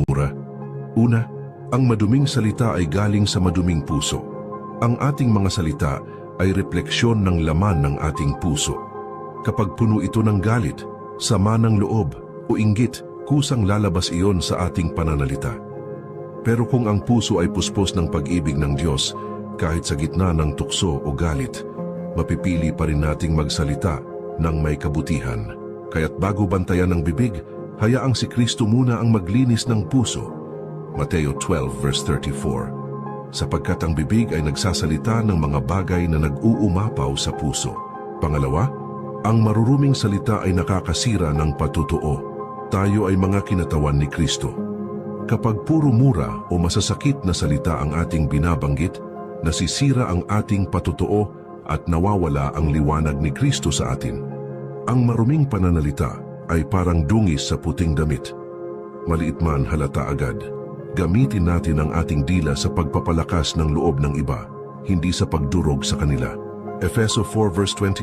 mura. Una, ang maduming salita ay galing sa maduming puso. Ang ating mga salita ay refleksyon ng laman ng ating puso. Kapag puno ito ng galit, sama ng loob o inggit, kusang lalabas iyon sa ating pananalita. Pero kung ang puso ay puspos ng pag-ibig ng Diyos, kahit sa gitna ng tukso o galit, mapipili pa rin nating magsalita ng may kabutihan. Kaya't bago bantayan ng bibig, hayaang si Kristo muna ang maglinis ng puso. Mateo 12 verse 34. Sapagkat ang bibig ay nagsasalita ng mga bagay na nag-uumapaw sa puso. Pangalawa, ang maruruming salita ay nakakasira ng patutuo. Tayo ay mga kinatawan ni Kristo. Kapag puro mura o masasakit na salita ang ating binabanggit, nasisira ang ating patutuo at nawawala ang liwanag ni Kristo sa atin. Ang maruming pananalita ay parang dungis sa puting damit. Maliit man halata agad. Gamitin natin ang ating dila sa pagpapalakas ng loob ng iba, hindi sa pagdurog sa kanila. Efeso 4 verse 20.